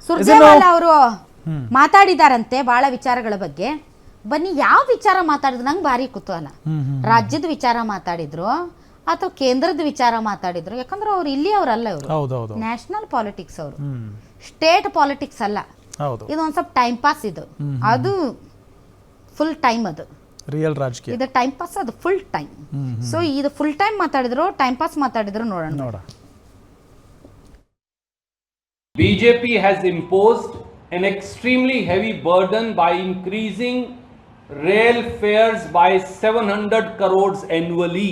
ಸುರ್ಜೇವಾಲಾ ಅವರು ಮಾತಾಡಿದಾರಂತೆ ಬಹಳ ವಿಚಾರಗಳ ಬಗ್ಗೆ. ಬನ್ನಿ ಯಾವ ವಿಚಾರ ಮಾತಾಡಿದ್ರು ನಂಗೆ ಭಾರಿ ಕುತೂಹಲ. ರಾಜ್ಯದ ವಿಚಾರ ಮಾತಾಡಿದ್ರು ಅಥವಾ ಕೇಂದ್ರದ ವಿಚಾರ ಮಾತಾಡಿದ್ರು? ಯಾಕಂದ್ರೆ ಅವ್ರು ಇಲ್ಲಿ ಅವರಲ್ಲ, ಇವರು ನ್ಯಾಷನಲ್ ಪಾಲಿಟಿಕ್ಸ್, ಅವರು ಸ್ಟೇಟ್ ಪಾಲಿಟಿಕ್ಸ್ ಅಲ್ಲ. ಇದು ಒಂದ್ ಸ್ವಲ್ಪ ಟೈಮ್ ಪಾಸ್, ಅದು ಫುಲ್ ಟೈಮ್, ಅದು ರಿಯಲ್ ರಾಜಕೀಯ. ಇದು ಟೈಮ್ ಪಾಸ್, ಅದು ಫುಲ್ ಟೈಮ್. ಸೊ ಇದು ಫುಲ್ ಟೈಮ್ ಮಾತಾಡಿದ್ರು, ಟೈಮ್ ಪಾಸ್ ಮಾತಾಡಿದ್ರು, ನೋಡೋಣ. BJP has imposed an extremely heavy burden by increasing rail fares by 700 crores annually,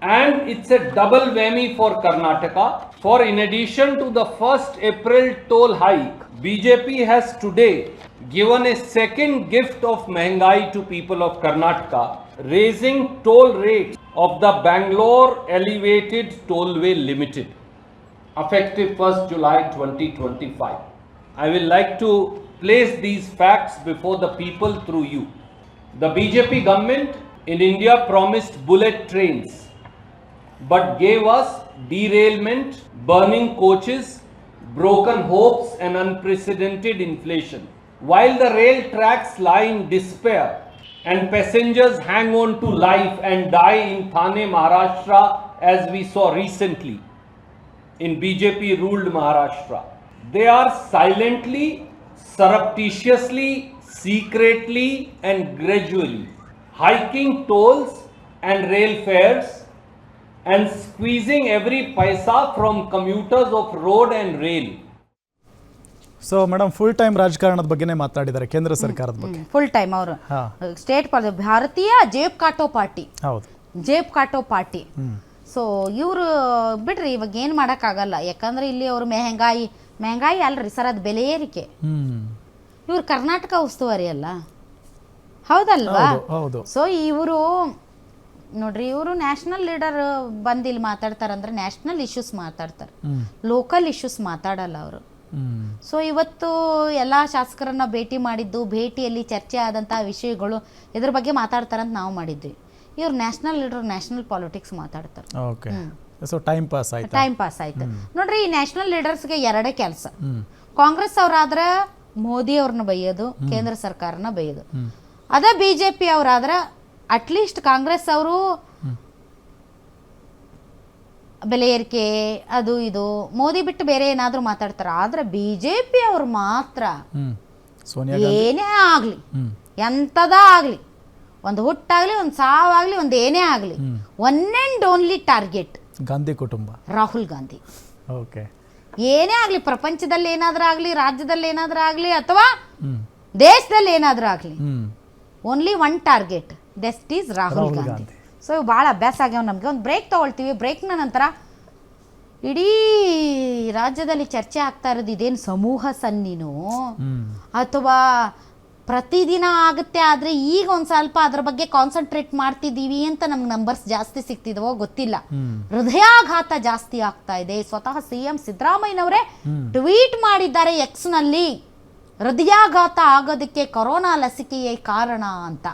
and it's a double whammy for Karnataka. For in addition to the 1st April toll hike, BJP has today given a second gift of Mehengai to people of Karnataka, raising toll rates of the Bangalore Elevated Tollway Limited, effective 1st July 2025. I will like to place these facts before the people through you. The BJP government in India promised bullet trains, but gave us derailment, burning coaches, broken hopes and unprecedented inflation. While the rail tracks lie in despair and passengers hang on to life and die in Thane, Maharashtra, as we saw recently in BJP ruled Maharashtra, they are silently, surreptitiously, secretly and gradually hiking tolls and rail fares and squeezing every paisa from commuters of road and rail. So madam, full time ರಾಜಕಾರಣದ ಬಗ್ಗೆನೇ ಮಾತಾಡಿದ್ದಾರೆ, ಕೇಂದ್ರ ಸರ್ಕಾರದ ಬಗ್ಗೆ. Full time ಅವರು state ಭಾರತೀಯ ಜೇಬ್ ಕಾಟೋ party, ಜೇಬ್ ಕಾಟೋ party. So ಇವರು ಬಿಡ್ರಿ, ಇವಾಗ ಏನು ಮಾಡೋಕ್ಕಾಗಲ್ಲ. ಯಾಕಂದ್ರೆ ಇಲ್ಲಿ ಅವರು ಮೆಹಂಗಾಯಿ ಅಲ್ರಿ ಸರ್, ಅದು ಬೆಲೆ ಏರಿಕೆ. ಇವ್ರು ಕರ್ನಾಟಕ ಉಸ್ತುವಾರಿ ಅಲ್ಲ, ಹೌದಲ್ವಾ? ಸೊ ಇವರು ನೋಡ್ರಿ, ಇವರು ನ್ಯಾಷನಲ್ ಲೀಡರ್ ಬಂದು ಇಲ್ಲಿ ಮಾತಾಡ್ತಾರಂದ್ರೆ ನ್ಯಾಷನಲ್ ಇಶ್ಯೂಸ್ ಮಾತಾಡ್ತಾರೆ, ಲೋಕಲ್ ಇಶ್ಯೂಸ್ ಮಾತಾಡಲ್ಲ ಅವರು. ಸೊ ಇವತ್ತು ಎಲ್ಲ ಶಾಸಕರನ್ನ ಭೇಟಿ ಮಾಡಿದ್ದು, ಭೇಟಿಯಲ್ಲಿ ಚರ್ಚೆ ಆದಂಥ ವಿಷಯಗಳು ಇದ್ರ ಬಗ್ಗೆ ಮಾತಾಡ್ತಾರಂತ ನಾವು ಮಾಡಿದ್ವಿ. ಇವ್ರು ನ್ಯಾಷನಲ್ ಲೀಡರ್, ನ್ಯಾಷನಲ್ ಪಾಲಿಟಿಕ್ಸ್ ಮಾತಾಡ್ತಾರೆ. ಟೈಮ್ ಪಾಸ್ ಆಯ್ತು ನೋಡ್ರಿ. ಈ ನ್ಯಾಷನಲ್ ಲೀಡರ್ಸ್ಗೆ ಎರಡೇ ಕೆಲಸ. ಕಾಂಗ್ರೆಸ್ ಅವರಾದ್ರೆ ಮೋದಿ ಅವ್ರನ್ನ ಬೈಯೋದು, ಕೇಂದ್ರ ಸರ್ಕಾರನ ಬೈಯೋದು. ಅದೇ BJP ಅವರಾದ್ರೆ ಅಟ್ಲೀಸ್ಟ್ ಕಾಂಗ್ರೆಸ್ ಅವರು ಬೆಲೆ ಏರಿಕೆ ಅದು ಇದು ಮೋದಿ ಬಿಟ್ಟು ಬೇರೆ ಏನಾದರೂ ಮಾತಾಡ್ತಾರೆ. ಆದ್ರೆ BJP ಅವ್ರು ಮಾತ್ರ ಏನೇ ಆಗಲಿ, ಎಂಥದ ಆಗಲಿ, ಒಂದು ಹುಟ್ಟಾಗಲಿ, ಒಂದು ಸಾವಾಗಲಿ, ಒಂದು ಏನೇ ಆಗಲಿ, one and only target Gandhi ಕುಟುಂಬ, ರಾಹುಲ್ ಗಾಂಧಿ. ಏನೇ ಆಗಲಿ, ಪ್ರಪಂಚದಲ್ಲಿ ಏನಾದರೂ ಆಗಲಿ, ರಾಜ್ಯದಲ್ಲಿ ಏನಾದರೂ ಆಗಲಿ, ಅಥವಾ ದೇಶದಲ್ಲಿ ಏನಾದರೂ ಆಗಲಿ, only one target, that is Rahul Gandhi. So ಇವು ಭಾಳ ಅಭ್ಯಾಸ ಆಗ್ಯಾವ ನಮಗೆ. ಒಂದು ಬ್ರೇಕ್ ತೊಗೊಳ್ತೀವಿ. ಬ್ರೇಕ್ನ ನಂತರ ಇಡೀ ರಾಜ್ಯದಲ್ಲಿ ಚರ್ಚೆ ಆಗ್ತಾ ಇರೋದು ಇದೇನು ಸಮೂಹ ಸನ್ನಿನೋ ಅಥವಾ ಪ್ರತಿದಿನ ಆಗುತ್ತೆ, ಆದರೆ ಈಗ ಒಂದು ಸ್ವಲ್ಪ ಅದ್ರ ಬಗ್ಗೆ ಕಾನ್ಸಂಟ್ರೇಟ್ ಮಾಡ್ತಿದ್ದೀವಿ ಅಂತ ನಮ್ಗೆ ನಂಬರ್ಸ್ ಜಾಸ್ತಿ ಸಿಗ್ತಿದವೋ ಗೊತ್ತಿಲ್ಲ. ಹೃದಯಾಘಾತ ಜಾಸ್ತಿ ಆಗ್ತಾ ಇದೆ. ಸ್ವತಃ CM ಸಿದ್ದರಾಮಯ್ಯನವರೇ ಟ್ವೀಟ್ ಮಾಡಿದ್ದಾರೆ ಎಕ್ಸ್ನಲ್ಲಿ, ಹೃದಯಾಘಾತ ಆಗೋದಕ್ಕೆ ಕೊರೋನಾ ಲಸಿಕೆಯೇ ಕಾರಣ ಅಂತ.